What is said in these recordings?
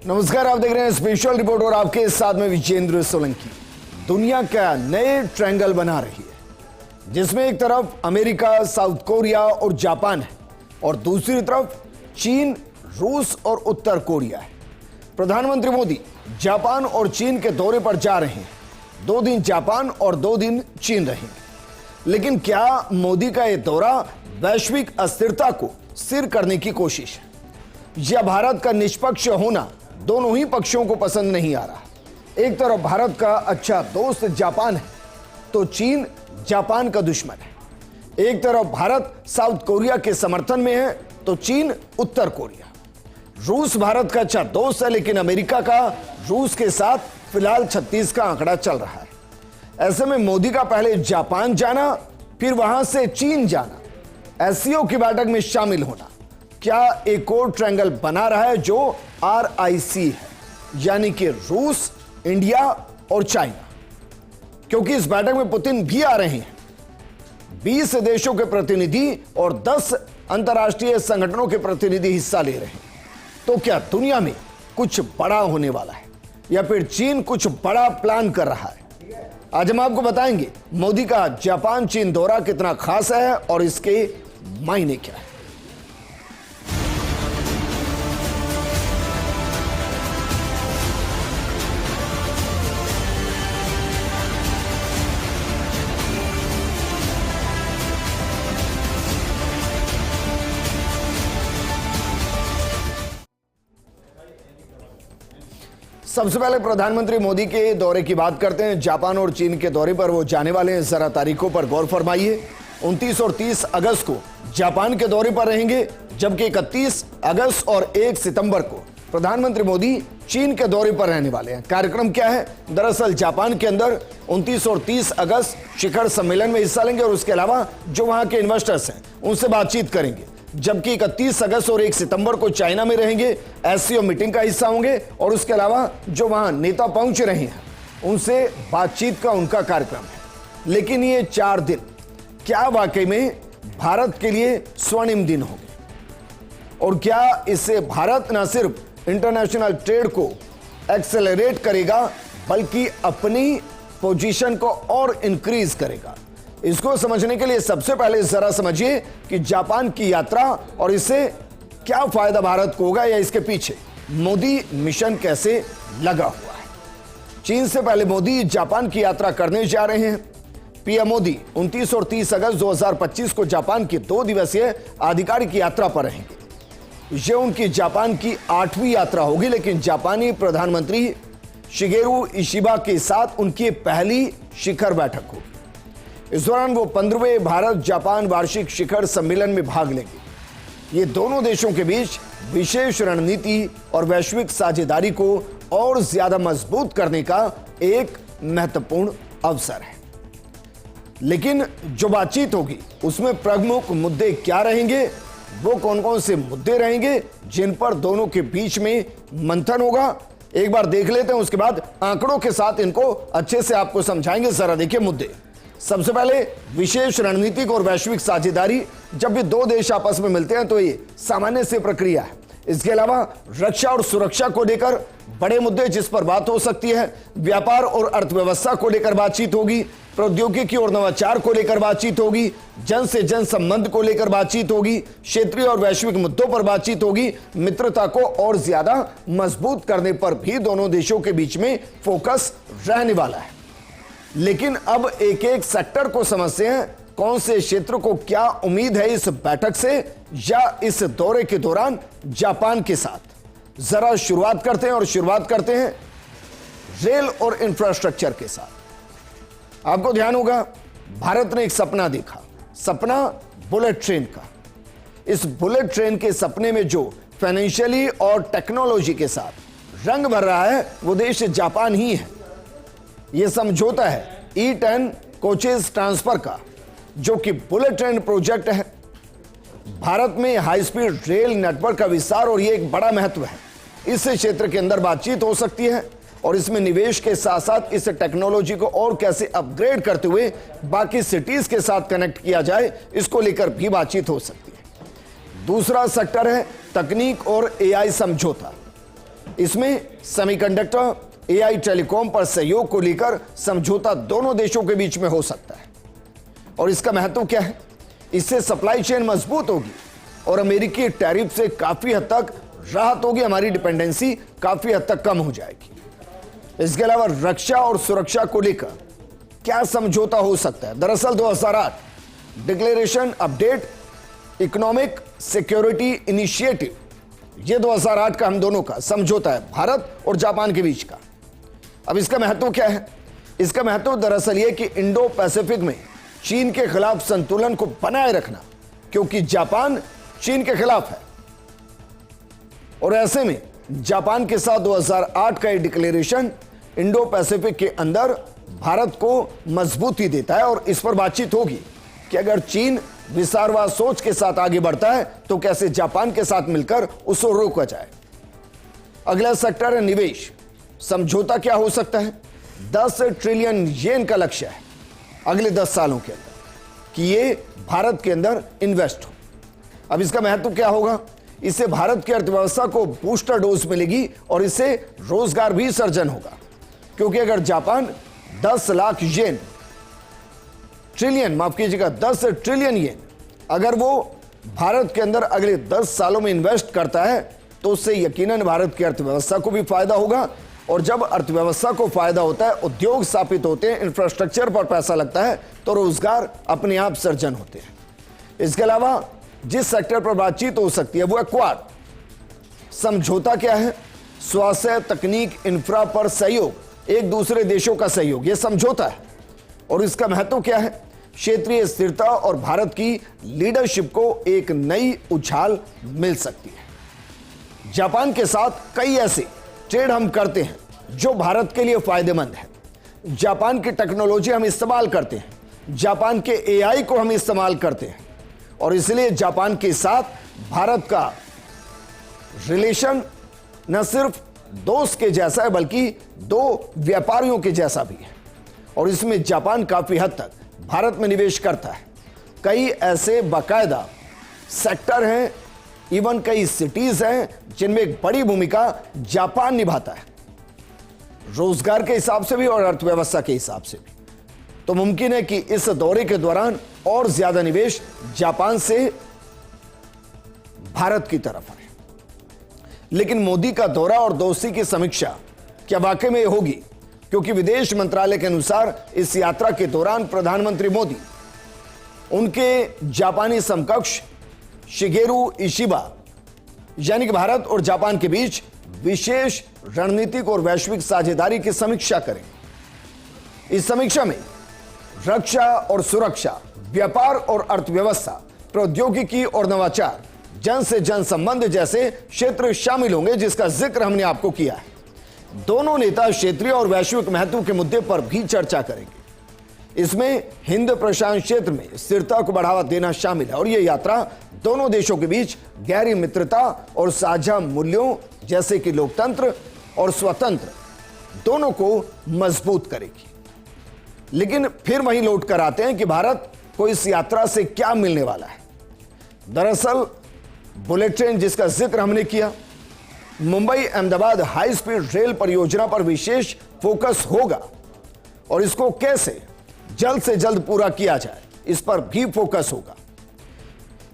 नमस्कार, आप देख रहे हैं स्पेशल रिपोर्ट और आपके साथ में विजेंद्र सोलंकी। दुनिया का नए ट्रायंगल बना रही है, जिसमें एक तरफ अमेरिका, साउथ कोरिया और जापान है और दूसरी तरफ चीन, रूस और उत्तर कोरिया है। प्रधानमंत्री मोदी जापान और चीन के दौरे पर जा रहे हैं। 2 दिन जापान और 2 दिन चीन रहेंगे। लेकिन क्या मोदी का यह दौरा वैश्विक अस्थिरता को स्थिर करने की कोशिश है, या भारत का निष्पक्ष होना दोनों ही पक्षों को पसंद नहीं आ रहा? एक तरफ भारत का अच्छा दोस्त जापान है, तो चीन जापान का दुश्मन है। एक तरफ भारत साउथ कोरिया के समर्थन में है, तो चीन उत्तर कोरिया। रूस भारत का अच्छा दोस्त है, लेकिन अमेरिका का रूस के साथ फिलहाल 36 का आंकड़ा चल रहा है। ऐसे में मोदी का पहले जापान जाना, फिर वहां से चीन जाना, एससीओ की बैठक में शामिल होना, क्या एक और ट्रायंगल बना रहा है जो RIC है, यानी कि रूस, इंडिया और चाइना? क्योंकि इस बैठक में पुतिन भी आ रहे हैं। 20 देशों के प्रतिनिधि और 10 अंतर्राष्ट्रीय संगठनों के प्रतिनिधि हिस्सा ले रहे हैं। तो क्या दुनिया में कुछ बड़ा होने वाला है, या फिर चीन कुछ बड़ा प्लान कर रहा है? आज हम आपको बताएंगे मोदी का जापान चीन दौरा कितना खास है और इसके मायने क्या है। सबसे पहले प्रधानमंत्री मोदी के दौरे की बात करते हैं। जापान और चीन के दौरे पर वो जाने वाले हैं, जरा तारीखों पर गौर फरमाइए। 29 और 30 अगस्त को जापान के दौरे पर रहेंगे, जबकि 31 अगस्त और 1 सितंबर को प्रधानमंत्री मोदी चीन के दौरे पर रहने वाले हैं। कार्यक्रम क्या है? दरअसल जापान के अंदर 29 और 30 अगस्त शिखर सम्मेलन में हिस्सा लेंगे और उसके अलावा जो वहां के इन्वेस्टर्स हैं उनसे बातचीत करेंगे, जबकि 31 अगस्त और 1 सितंबर को चाइना में रहेंगे, एससीओ मीटिंग का हिस्सा होंगे और उसके अलावा जो वहां नेता पहुंच रहे हैं उनसे बातचीत का उनका कार्यक्रम है। लेकिन ये 4 दिन क्या वाकई में भारत के लिए स्वर्णिम दिन होंगे? और क्या इससे भारत न सिर्फ इंटरनेशनल ट्रेड को एक्सेलरेट करेगा, बल्कि अपनी पोजीशन को और इंक्रीज करेगा? इसको समझने के लिए सबसे पहले जरा समझिए कि जापान की यात्रा और इससे क्या फायदा भारत को होगा, या इसके पीछे मोदी मिशन कैसे लगा हुआ है। चीन से पहले मोदी जापान की यात्रा करने जा रहे हैं। पीएम मोदी 29 और 30 अगस्त 2025 को जापान की 2 दिवसीय आधिकारिक यात्रा पर रहेंगे। यह उनकी जापान की 8वीं यात्रा होगी, लेकिन जापानी प्रधानमंत्री शिगेरू इशिबा के साथ उनकी पहली शिखर बैठक होगी। इस दौरान वो 15वें भारत जापान वार्षिक शिखर सम्मेलन में भाग लेंगे। ये दोनों देशों के बीच विशेष रणनीति और वैश्विक साझेदारी को और ज्यादा मजबूत करने का एक महत्वपूर्ण अवसर है। लेकिन जो बातचीत होगी उसमें प्रमुख मुद्दे क्या रहेंगे, वो कौन कौन से मुद्दे रहेंगे जिन पर दोनों के बीच में मंथन होगा, एक बार देख लेते हैं। उसके बाद आंकड़ों के साथ इनको अच्छे से आपको समझाएंगे। जरा देखिए मुद्दे। सबसे पहले विशेष रणनीतिक और वैश्विक साझेदारी। जब भी 2 देश आपस में मिलते हैं तो ये सामान्य सी प्रक्रिया है। इसके अलावा रक्षा और सुरक्षा को लेकर बड़े मुद्दे जिस पर बात हो सकती है, व्यापार और अर्थव्यवस्था को लेकर बातचीत होगी, प्रौद्योगिकी और नवाचार को लेकर बातचीत होगी, जन से जन संबंध को लेकर बातचीत होगी, क्षेत्रीय और वैश्विक मुद्दों पर बातचीत होगी। मित्रता को और ज्यादा मजबूत करने पर भी दोनों देशों के बीच में फोकस रहने वाला है। लेकिन अब एक एक सेक्टर को समझते हैं, कौन से क्षेत्र को क्या उम्मीद है इस बैठक से या इस दौरे के दौरान जापान के साथ। जरा शुरुआत करते हैं, और शुरुआत करते हैं रेल और इंफ्रास्ट्रक्चर के साथ। आपको ध्यान होगा भारत ने एक सपना देखा, सपना बुलेट ट्रेन का। इस बुलेट ट्रेन के सपने में जो फाइनेंशियली और टेक्नोलॉजी के साथ रंग भर रहा है वो देश जापान ही है। यह समझौता है E10 कोचेस ट्रांसफर का, जो कि बुलेट ट्रेन प्रोजेक्ट है। भारत में हाई स्पीड रेल नेटवर्क का विस्तार और यह एक बड़ा महत्व है। इस क्षेत्र के अंदर बातचीत हो सकती है और इसमें निवेश के साथ साथ इस टेक्नोलॉजी को और कैसे अपग्रेड करते हुए बाकी सिटीज के साथ कनेक्ट किया जाए, इसको लेकर भी बातचीत हो सकती है। दूसरा सेक्टर है तकनीक और AI समझौता। इसमें सेमीकंडक्टर, एआई, टेलीकॉम पर सहयोग को लेकर समझौता दोनों देशों के बीच में हो सकता है। और इसका महत्व क्या है? इससे सप्लाई चेन मजबूत होगी और अमेरिकी टैरिफ से काफी हद तक राहत होगी, हमारी डिपेंडेंसी काफी हद तक कम हो जाएगी। इसके अलावा रक्षा और सुरक्षा को लेकर क्या समझौता हो सकता है? दरअसल 2008 declaration update economic security initiative, यह 2008 का हम दोनों का समझौता है, भारत और जापान के बीच का। अब इसका महत्व क्या है? इसका महत्व दरअसल यह कि इंडो पैसिफिक में चीन के खिलाफ संतुलन को बनाए रखना, क्योंकि जापान चीन के खिलाफ है और ऐसे में जापान के साथ 2008 का यह डिक्लेरेशन इंडो पैसिफिक के अंदर भारत को मजबूती देता है। और इस पर बातचीत होगी कि अगर चीन विस्तारवाद सोच के साथ आगे बढ़ता है तो कैसे जापान के साथ मिलकर उसको रोका जाए। अगला सेक्टर है निवेश। समझौता क्या हो सकता है? 10 ट्रिलियन येन का लक्ष्य है अगले 10 सालों के अंदर कि ये भारत के अंदर इन्वेस्ट हो। अब इसका महत्व क्या होगा? इससे भारत की अर्थव्यवस्था को बूस्टर डोज मिलेगी और इससे रोजगार भी सर्जन होगा, क्योंकि अगर जापान 10 लाख येन, ट्रिलियन माफ कीजिएगा, 10 ट्रिलियन येन अगर वो भारत के अंदर अगले 10 सालों में इन्वेस्ट करता है तो उससे यकीनन भारत की अर्थव्यवस्था को भी फायदा होगा। और जब अर्थव्यवस्था को फायदा होता है, उद्योग स्थापित होते हैं, इंफ्रास्ट्रक्चर पर पैसा लगता है तो रोजगार अपने आप सर्जन होते हैं। इसके अलावा जिस सेक्टर पर बातचीत हो सकती है वो है क्वाड। समझौता क्या है? स्वास्थ्य, तकनीक, इंफ्रा पर सहयोग, एक दूसरे देशों का सहयोग, यह समझौता है। और इसका महत्व क्या है? क्षेत्रीय स्थिरता और भारत की लीडरशिप को एक नई उछाल मिल सकती है। जापान के साथ कई ऐसे ट्रेड हम करते हैं जो भारत के लिए फायदेमंद है। जापान की टेक्नोलॉजी हम इस्तेमाल करते हैं, जापान के एआई को हम इस्तेमाल करते हैं और इसलिए जापान के साथ भारत का रिलेशन न सिर्फ दोस्त के जैसा है बल्कि दो व्यापारियों के जैसा भी है। और इसमें जापान काफी हद तक भारत में निवेश करता है। कई ऐसे बाकायदा सेक्टर हैं, इवन कई सिटीज हैं जिनमें एक बड़ी भूमिका जापान निभाता है, रोजगार के हिसाब से भी और अर्थव्यवस्था के हिसाब से भी। तो मुमकिन है कि इस दौरे के दौरान और ज्यादा निवेश जापान से भारत की तरफ आए। लेकिन मोदी का दौरा और दोस्ती की समीक्षा क्या वाकई में होगी? क्योंकि विदेश मंत्रालय के अनुसार इस यात्रा के दौरान प्रधानमंत्री मोदी उनके जापानी समकक्ष शिगेरू इशिबा यानी कि भारत और जापान के बीच विशेष रणनीतिक और वैश्विक साझेदारी की समीक्षा करेंगे। इस समीक्षा में रक्षा और सुरक्षा, व्यापार और अर्थव्यवस्था, प्रौद्योगिकी और नवाचार, जन से जन संबंध जैसे क्षेत्र शामिल होंगे, जिसका जिक्र हमने आपको किया है। दोनों नेता क्षेत्रीय और वैश्विक महत्व के मुद्दे पर भी चर्चा करेंगे। इसमें हिंद प्रशांत क्षेत्र में स्थिरता को बढ़ावा देना शामिल है और यह यात्रा दोनों देशों के बीच गहरी मित्रता और साझा मूल्यों जैसे कि लोकतंत्र और स्वतंत्र दोनों को मजबूत करेगी। लेकिन फिर वहीं लौट कर आते हैं कि भारत को इस यात्रा से क्या मिलने वाला है। दरअसल बुलेट ट्रेन जिसका जिक्र हमने किया, Mumbai Ahmedabad high speed rail परियोजना पर विशेष फोकस होगा और इसको कैसे जल्द से जल्द पूरा किया जाए इस पर भी फोकस होगा।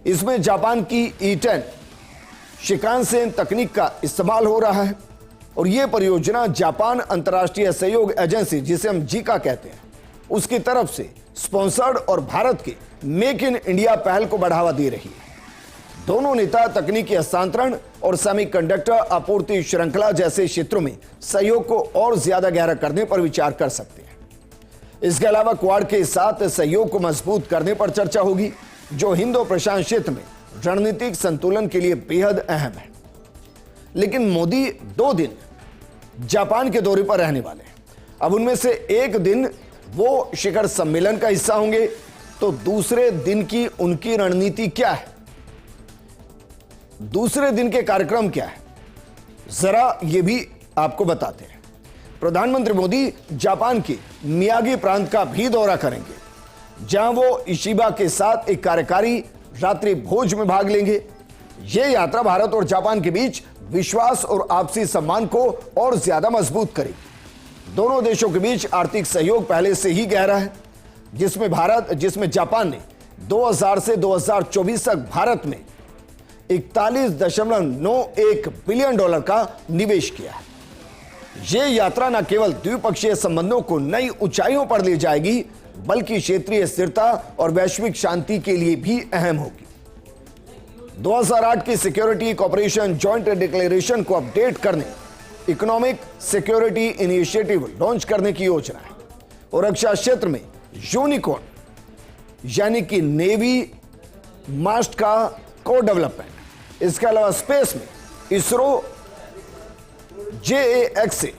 इसमें जापान की E10 शिकानसेन तकनीक का इस्तेमाल हो रहा है और यह परियोजना जापान अंतर्राष्ट्रीय सहयोग एजेंसी, जिसे हम जीका कहते हैं, उसकी तरफ से स्पॉन्सर्ड और भारत के मेक इन इंडिया पहल को बढ़ावा दे रही है। दोनों नेता तकनीकी हस्तांतरण और सेमीकंडक्टर आपूर्ति श्रृंखला जैसे क्षेत्रों में सहयोग को और ज्यादा गहरा करने पर विचार कर सकते हैं। इसके अलावा क्वाड के साथ सहयोग को मजबूत करने पर चर्चा होगी, जो हिंद और प्रशांत क्षेत्र में रणनीतिक संतुलन के लिए बेहद अहम है। लेकिन मोदी 2 दिन जापान के दौरे पर रहने वाले हैं। अब उनमें से एक दिन वो शिखर सम्मेलन का हिस्सा होंगे, तो दूसरे दिन की उनकी रणनीति क्या है, दूसरे दिन के कार्यक्रम क्या है, जरा ये भी आपको बताते हैं। प्रधानमंत्री मोदी जापान के मियागी प्रांत का भी दौरा करेंगे, जहां वो इशिबा के साथ एक कार्यकारी रात्रि भोज में भाग लेंगे। यह यात्रा भारत और जापान के बीच विश्वास और आपसी सम्मान को और ज्यादा मजबूत करेगी। दोनों देशों के बीच आर्थिक सहयोग पहले से ही गहरा है, जिसमें जापान ने 2000 से 2024 तक भारत में 41.91 बिलियन डॉलर का निवेश किया है। यह यात्रा न केवल द्विपक्षीय संबंधों को नई ऊंचाइयों पर ले जाएगी, बल्कि क्षेत्रीय स्थिरता और वैश्विक शांति के लिए भी अहम होगी। 2008 की सिक्योरिटी कॉपरेशन जॉइंट डिक्लेरेशन को अपडेट करने, इकोनॉमिक सिक्योरिटी इनिशिएटिव लॉन्च करने की योजना है और रक्षा क्षेत्र में यूनिकॉर्न यानी कि नेवी मास्ट का को डेवलपमेंट। इसके अलावा स्पेस में इसरो JAX से,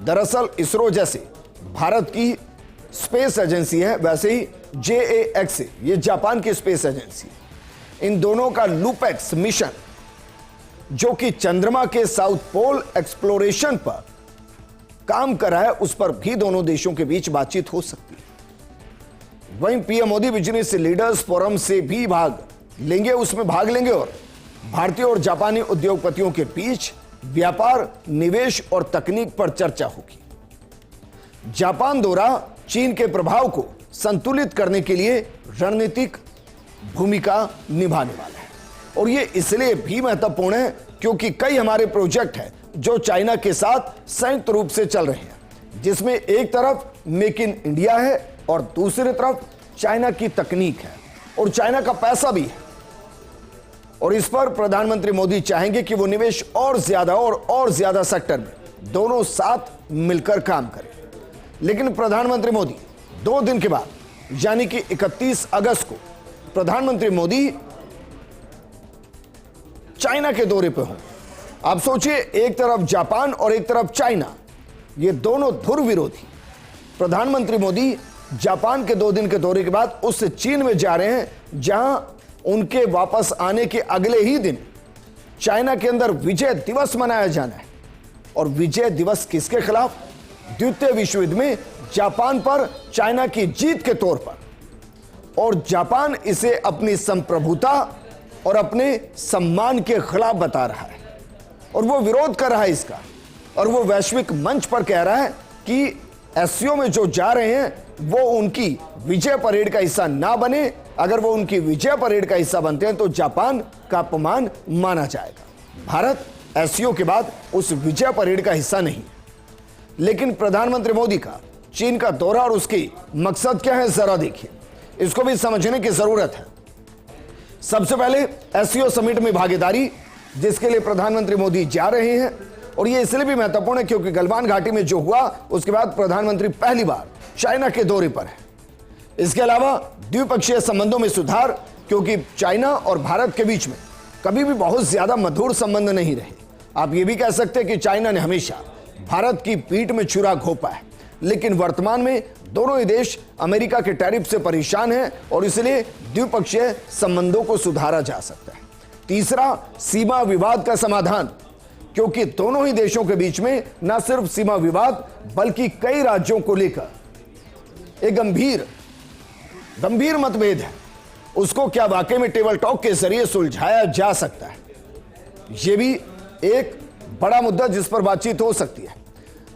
दरअसल इसरो जैसे भारत की स्पेस एजेंसी है, वैसे ही JAX से ये जापान की स्पेस एजेंसी है। इन दोनों का लूपेक्स मिशन जो कि चंद्रमा के साउथ पोल एक्सप्लोरेशन पर काम कर रहा है, उस पर भी दोनों देशों के बीच बातचीत हो सकती है। वहीं PM Modi business leaders forum से भी उसमें भाग लेंगे और भारतीय और जापानी उद्योगपतियों के बीच व्यापार, निवेश और तकनीक पर चर्चा होगी। जापान दौरा चीन के प्रभाव को संतुलित करने के लिए रणनीतिक भूमिका निभाने वाला है और यह इसलिए भी महत्वपूर्ण है क्योंकि कई हमारे प्रोजेक्ट हैं जो चाइना के साथ संयुक्त रूप से चल रहे हैं, जिसमें एक तरफ मेक इन इंडिया है और दूसरी तरफ चाइना की तकनीक है और चाइना का पैसा भी है। और इस पर प्रधानमंत्री मोदी चाहेंगे कि वो निवेश और ज्यादा सेक्टर में दोनों साथ मिलकर काम करें। लेकिन प्रधानमंत्री मोदी 2 दिन के बाद यानी कि 31 अगस्त को प्रधानमंत्री मोदी चाइना के दौरे पर हों। आप सोचिए, एक तरफ जापान और एक तरफ चाइना, ये दोनों ध्रुव विरोधी। प्रधानमंत्री मोदी जापान के 2 दिन के दौरे के बाद उस चीन में जा रहे हैं जहां उनके वापस आने के अगले ही दिन चाइना के अंदर विजय दिवस मनाया जाना है। और विजय दिवस किसके खिलाफ? द्वितीय विश्व युद्ध में जापान पर चाइना की जीत के तौर पर। और जापान इसे अपनी संप्रभुता और अपने सम्मान के खिलाफ बता रहा है और वो विरोध कर रहा है इसका। और वो वैश्विक मंच पर कह रहा है कि एससीओ में जो जा रहे हैं वो उनकी विजय परेड का हिस्सा ना बने। अगर वो उनकी विजय परेड का हिस्सा बनते हैं तो जापान का अपमान माना जाएगा। भारत एससीओ के बाद उस विजय परेड का हिस्सा नहीं। लेकिन प्रधानमंत्री मोदी का चीन का दौरा और उसके मकसद क्या है, जरा देखिए, इसको भी समझने की जरूरत है। सबसे पहले एससीओ समिट में भागीदारी, जिसके लिए प्रधानमंत्री मोदी जा रहे हैं और यह इसलिए भी महत्वपूर्ण है क्योंकि गलवान घाटी में जो हुआ उसके बाद प्रधानमंत्री पहली बार चाइना के दौरे पर है। इसके अलावा द्विपक्षीय संबंधों में सुधार, क्योंकि चाइना और भारत के बीच में कभी भी बहुत ज्यादा मधुर संबंध नहीं रहे। आप ये भी कह सकते हैं कि चाइना ने हमेशा भारत की पीठ में छुरा घोंपा है, लेकिन वर्तमान में दोनों ही देश अमेरिका के टैरिफ से परेशान हैं और इसलिए द्विपक्षीय संबंधों को सुधारा जा सकता है। तीसरा, सीमा विवाद का समाधान, क्योंकि दोनों ही देशों के बीच में न सिर्फ सीमा विवाद बल्कि कई राज्यों को लेकर एक गंभीर मतभेद है। उसको क्या वाकई में टेबल टॉक के जरिए सुलझाया जा सकता है? यह भी एक बड़ा मुद्दा जिस पर बातचीत हो सकती है।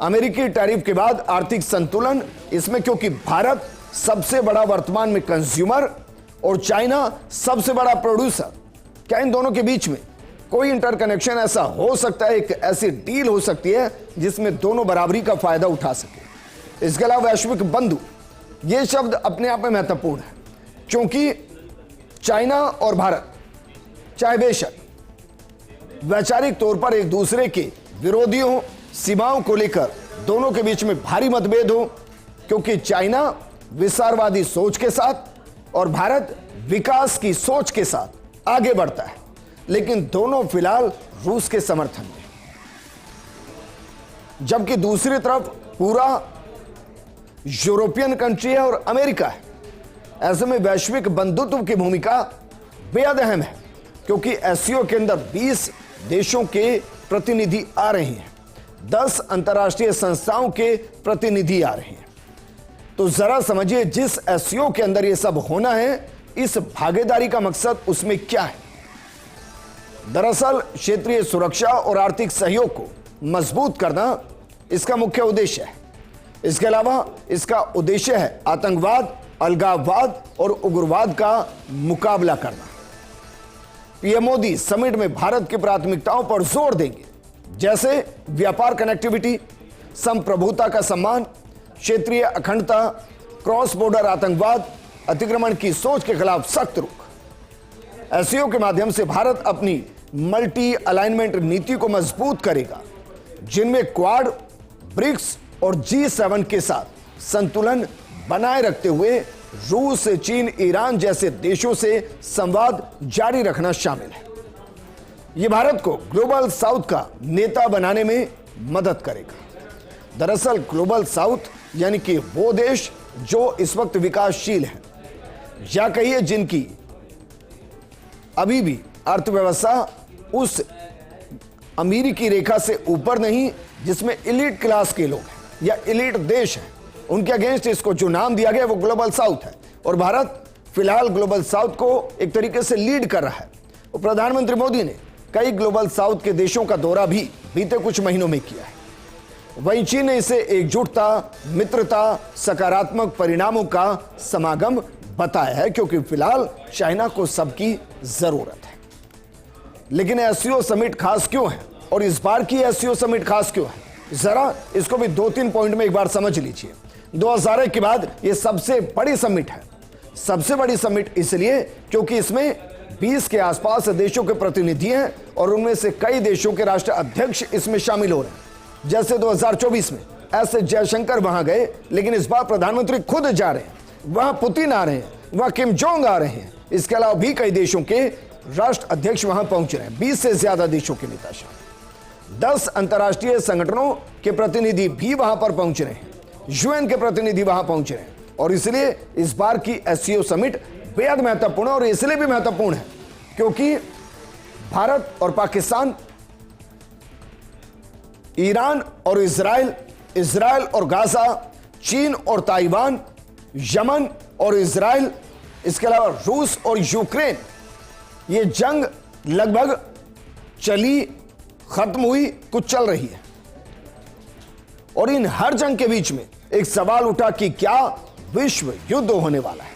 अमेरिकी टैरिफ के बाद आर्थिक संतुलन, इसमें क्योंकि भारत सबसे बड़ा वर्तमान में कंज्यूमर और चाइना सबसे बड़ा प्रोड्यूसर, क्या इन दोनों के बीच में कोई इंटरकनेक्शन ऐसा हो सकता है, एक ऐसी डील हो सकती है जिसमें दोनों बराबरी का फायदा उठा सके? इसके अलावा वैश्विक बंधु, यह शब्द अपने आप में महत्वपूर्ण है क्योंकि चाइना और भारत चाहे बेशक वैचारिक तौर पर एक दूसरे के विरोधी हो, सीमाओं को लेकर दोनों के बीच में भारी मतभेद हो, क्योंकि चाइना विस्तारवादी सोच के साथ और भारत विकास की सोच के साथ आगे बढ़ता है, लेकिन दोनों फिलहाल रूस के समर्थन में, जबकि दूसरी तरफ पूरा यूरोपियन कंट्री है और अमेरिका है। ऐसे में वैश्विक बंधुत्व की भूमिका बेहद अहम है क्योंकि एससीओ के अंदर 20 देशों के प्रतिनिधि आ रहे हैं, 10 अंतर्राष्ट्रीय संस्थाओं के प्रतिनिधि आ रहे हैं। तो जरा समझिए, जिस एससीओ के अंदर यह सब होना है, इस भागीदारी का मकसद उसमें क्या है? दरअसल क्षेत्रीय सुरक्षा और आर्थिक सहयोग को मजबूत करना इसका मुख्य उद्देश्य है। इसके अलावा इसका उद्देश्य है आतंकवाद, अलगाववाद और उग्रवाद का मुकाबला करना। पीएम मोदी समिट में भारत की प्राथमिकताओं पर जोर देंगे, जैसे व्यापार कनेक्टिविटी, संप्रभुता का सम्मान, क्षेत्रीय अखंडता, क्रॉस बॉर्डर आतंकवाद, अतिक्रमण की सोच के खिलाफ सख्त रुख। एससीओ के माध्यम से भारत अपनी मल्टी अलाइनमेंट नीति को मजबूत करेगा, जिनमें क्वाड, ब्रिक्स और G7 के साथ संतुलन बनाए रखते हुए रूस, चीन, ईरान जैसे देशों से संवाद जारी रखना शामिल है। यह भारत को ग्लोबल साउथ का नेता बनाने में मदद करेगा। दरअसल ग्लोबल साउथ यानी कि वो देश जो इस वक्त विकासशील है, या कहिए जिनकी अभी भी अर्थव्यवस्था उस अमीरी रेखा से ऊपर नहीं, जिसमें एलीट क्लास के लोग हैं या एलीट देश हैं, उनके अगेंस्ट इसको जो नाम दिया गया वो ग्लोबल साउथ है। और भारत फिलहाल ग्लोबल साउथ को एक तरीके से लीड कर रहा है। और प्रधानमंत्री मोदी ने कई ग्लोबल साउथ के देशों का दौरा भी बीते कुछ महीनों में किया है। वहीं चीन ने इसे एकजुटता, मित्रता, सकारात्मक परिणामों का समागम बताया है, क्योंकि फिलहाल चाइना को सबकी जरूरत है। लेकिन एससीओ समिट खास क्यों है और इस बार की एससीओ समिट खास क्यों है, जरा इसको भी 2-3 पॉइंट में एक बार समझ लीजिए। 2001 के बाद यह सबसे बड़ी समिट है। सबसे बड़ी समिट इसलिए क्योंकि इसमें 20 के आसपास देशों के प्रतिनिधि हैं और उनमें से कई देशों के राष्ट्र अध्यक्ष इसमें शामिल हो रहे हैं। जैसे 2024 में एस जयशंकर वहां गए, लेकिन इस बार प्रधानमंत्री खुद जा रहे हैं, वहां पुतिन आ रहे हैं, वहां किम जोंग आ रहे हैं। इसके अलावा भी कई देशों के राष्ट्र अध्यक्ष वहां पहुंच रहे हैं। 20 से ज्यादा देशों के नेता शामिल, 10 अंतर्राष्ट्रीय संगठनों के प्रतिनिधि भी वहां पर पहुंच रहे हैं, यूएन के प्रतिनिधि वहां पहुंच रहे हैं। और इसलिए इस बार की एससीओ समिट बेहद महत्वपूर्ण है। और इसलिए भी महत्वपूर्ण है क्योंकि भारत और पाकिस्तान, ईरान और इजराइल, इजराइल और गाजा, चीन और ताइवान, यमन और इजराइल, इसके अलावा रूस और यूक्रेन, ये जंग लगभग चली, खत्म हुई, कुछ चल रही है। और इन हर जंग के बीच में एक सवाल उठा कि क्या विश्व युद्ध होने वाला है।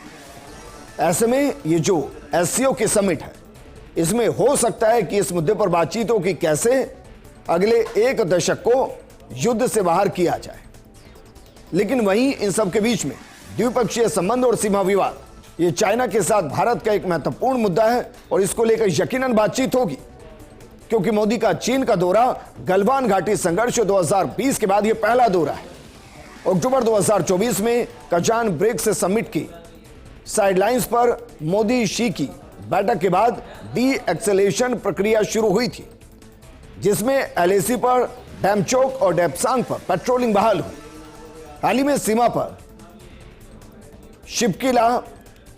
ऐसे में ये जो एससीओ की समिट है, इसमें हो सकता है कि इस मुद्दे पर बातचीत हो कि कैसे अगले 1 दशक को युद्ध से बाहर किया जाए। लेकिन वहीं इन सब के बीच में द्विपक्षीय संबंध और सीमा विवाद, ये चाइना के साथ भारत का एक महत्वपूर्ण मुद्दा है और इसको लेकर यकीनन बातचीत होगी, क्योंकि मोदी का चीन का दौरा गलवान घाटी संघर्ष 2020 के बाद यह पहला दौरा है। अक्टूबर 2024 में कजान ब्रिक्स समिट की साइडलाइंस पर मोदी शी की बैठक के बाद डी एक्सेलेरेशन प्रक्रिया शुरू हुई थी, जिसमें एलएसी पर, डैमचोक और डेपसांग पर पेट्रोलिंग बहाल हुई। हाल ही में सीमा पर शिपकिला,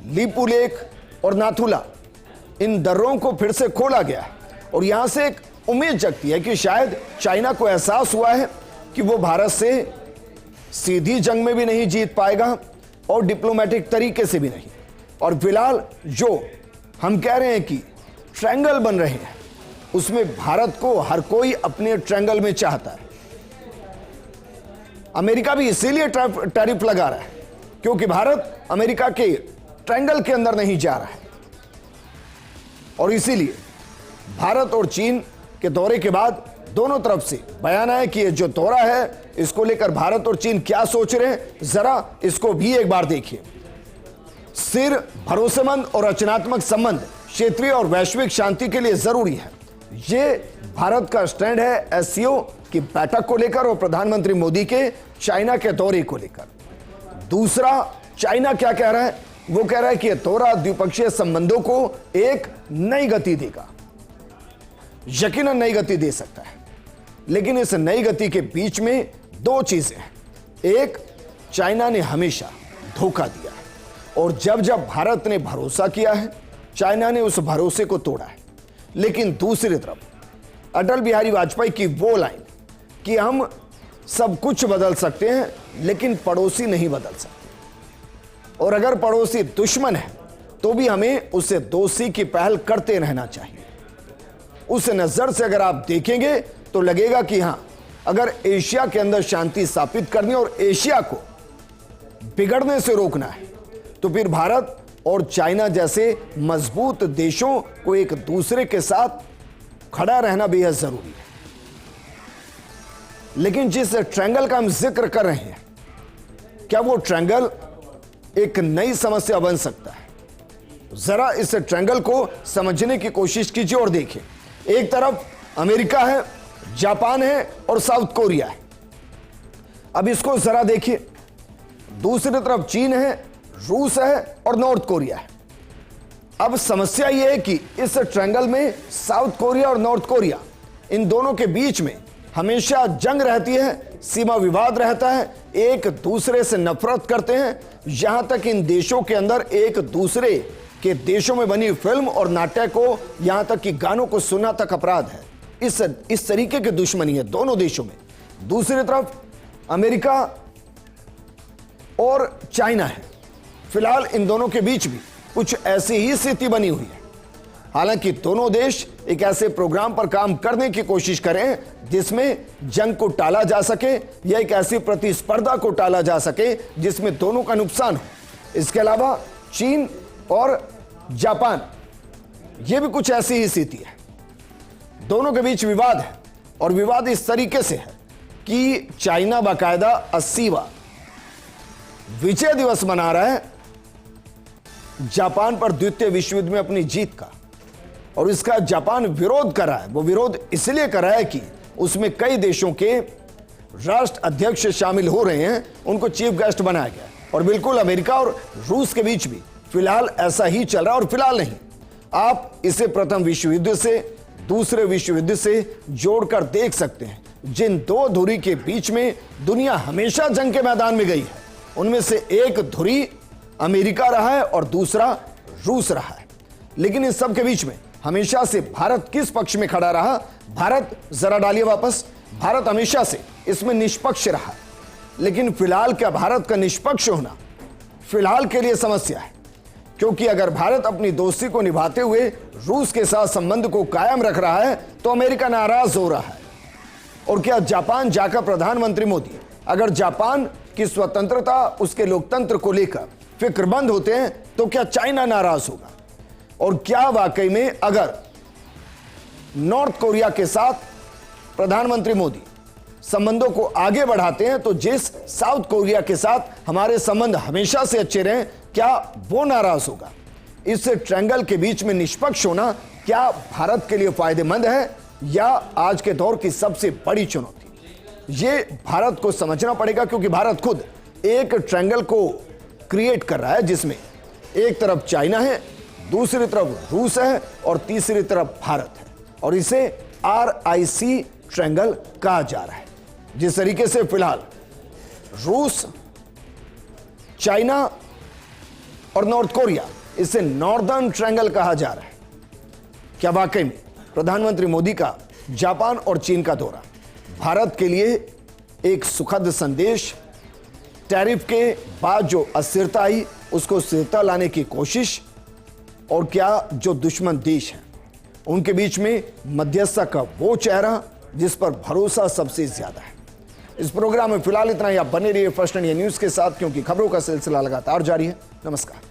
लीपुलेख और नाथुला, इन दर्रों को फिर से खोला गया है। और यहां से एक उम्मीद जगती है कि शायद चाइना को एहसास हुआ है कि वो भारत से सीधी जंग में भी नहीं जीत पाएगा और डिप्लोमेटिक तरीके से भी नहीं। और फिलहाल जो हम कह रहे हैं कि ट्रायंगल बन रहे हैं, उसमें भारत को हर कोई अपने ट्रायंगल में चाहता है। अमेरिका भी इसीलिए टैरिफ लगा रहा है क्योंकि भारत अमेरिका के ट्रायंगल के अंदर नहीं जा रहा है। और इसीलिए भारत और चीन के दौरे के बाद दोनों तरफ से बयान है कि ये जो दौरा है, इसको लेकर भारत और चीन क्या सोच रहे हैं, जरा इसको भी एक बार देखिए। स्थिर, भरोसेमंद और रचनात्मक संबंध क्षेत्रीय और वैश्विक शांति के लिए जरूरी है। ये भारत का स्टैंड है एससीओ की बैठक को लेकर और प्रधानमंत्री मोदी के चाइना के दौरे को लेकर। दूसरा, चाइना क्या कह रहा है? वो कह रहा है कि यह दौरा द्विपक्षीय संबंधों को एक नई गति देगा, यकीनन नई गति दे सकता है। लेकिन इस नई गति के बीच में 2 चीजें हैं। एक, चाइना ने हमेशा धोखा दिया है और जब जब भारत ने भरोसा किया है, चाइना ने उस भरोसे को तोड़ा है। लेकिन दूसरी तरफ अटल बिहारी वाजपेयी की वो लाइन कि हम सब कुछ बदल सकते हैं लेकिन पड़ोसी नहीं बदल सकते, और अगर पड़ोसी दुश्मन है तो भी हमें उससे दोस्ती की पहल करते रहना चाहिए। उस नजर से अगर आप देखेंगे तो लगेगा कि हां, अगर एशिया के अंदर शांति स्थापित करनी और एशिया को बिगड़ने से रोकना है तो फिर भारत और चाइना जैसे मजबूत देशों को एक दूसरे के साथ खड़ा रहना बेहद जरूरी है। लेकिन जिस ट्रायंगल का हम जिक्र कर रहे हैं, क्या वो ट्रायंगल एक नई समस्या बन सकता है? जरा इस ट्रायंगल को समझने की कोशिश कीजिए और देखिए। एक तरफ अमेरिका है, जापान है और साउथ कोरिया है। अब इसको जरा देखिए, दूसरी तरफ चीन है, रूस है और नॉर्थ कोरिया है। अब समस्या यह है कि इस ट्रायंगल में साउथ कोरिया और नॉर्थ कोरिया, इन दोनों के बीच में हमेशा जंग रहती है, सीमा विवाद रहता है, एक दूसरे से नफरत करते हैं। यहां तक इन देशों के अंदर एक दूसरे के देशों में बनी फिल्म और नाटक को, यहां तक कि गानों को सुनना तक अपराध है। इस तरीके की दुश्मनी है दोनों देशों में। दूसरी तरफ अमेरिका और चाइना है। फिलहाल इन दोनों के बीच भी कुछ ऐसी ही स्थिति बनी हुई है। हालांकि दोनों देश एक ऐसे प्रोग्राम पर काम करने की कोशिश करें जिसमें जंग को टाला जा सके या एक ऐसी प्रतिस्पर्धा को टाला जा सके जिसमें दोनों का नुकसान हो। इसके अलावा चीन और जापान, यह भी कुछ ऐसी ही स्थिति है। दोनों के बीच विवाद है और विवाद इस तरीके से है कि चाइना बाकायदा 80वां विजय दिवस मना रहा है जापान पर द्वितीय विश्व युद्ध में अपनी जीत का, और इसका जापान विरोध कर रहा है। वो विरोध इसलिए कर रहा है कि उसमें कई देशों के राष्ट्र अध्यक्ष शामिल हो रहे हैं, उनको चीफ गेस्ट बनाया गया। और बिल्कुल अमेरिका और रूस के बीच भी फिलहाल ऐसा ही चल रहा है। और फिलहाल नहीं, आप इसे प्रथम विश्व युद्ध से दूसरे विश्व युद्ध से जोड़कर देख सकते हैं। जिन दो धुरी के बीच में दुनिया हमेशा जंग के मैदान में गई है, उनमें से एक धुरी अमेरिका रहा है और दूसरा रूस रहा है। लेकिन इस सब के बीच में हमेशा से भारत किस पक्ष में खड़ा रहा? भारत, जरा डालिए वापस, भारत हमेशा से इसमें निष्पक्ष रहा। लेकिन फिलहाल क्या भारत का निष्पक्ष होना फिलहाल के लिए समस्या है? क्योंकि अगर भारत अपनी दोस्ती को निभाते हुए रूस के साथ संबंध को कायम रख रहा है तो अमेरिका नाराज हो रहा है। और क्या जापान जाकर प्रधानमंत्री मोदी अगर जापान की स्वतंत्रता, उसके लोकतंत्र को लेकर फिक्रमंद होते हैं तो क्या चाइना नाराज होगा? और क्या वाकई में अगर नॉर्थ कोरिया के साथ प्रधानमंत्री मोदी संबंधों को आगे बढ़ाते हैं तो जिस साउथ कोरिया के साथ हमारे संबंध हमेशा से अच्छे रहे, क्या वो नाराज होगा? इस ट्रायंगल के बीच में निष्पक्ष होना क्या भारत के लिए फायदेमंद है या आज के दौर की सबसे बड़ी चुनौती? ये भारत को समझना पड़ेगा, क्योंकि भारत खुद एक ट्रायंगल को क्रिएट कर रहा है जिसमें एक तरफ चाइना है, दूसरी तरफ रूस है और तीसरी तरफ भारत है। और इसे RIC ट्रायंगल कहा जा रहा है। जिस तरीके से फिलहाल रूस, चाइना और नॉर्थ कोरिया, इसे नॉर्दर्न ट्रायंगल कहा जा रहा है। क्या वाकई में प्रधानमंत्री मोदी का जापान और चीन का दौरा भारत के लिए एक सुखद संदेश, टैरिफ के बाद जो अस्थिरता आई उसको स्थिरता लाने की कोशिश, और क्या जो दुश्मन देश हैं उनके बीच में मध्यस्थता का वो चेहरा जिस पर भरोसा सबसे ज्यादा है? इस प्रोग्राम में फिलहाल इतना ही। आप बने रहिए फर्स्ट इंडिया न्यूज के साथ, क्योंकि खबरों का सिलसिला लगातार जारी है। नमस्कार।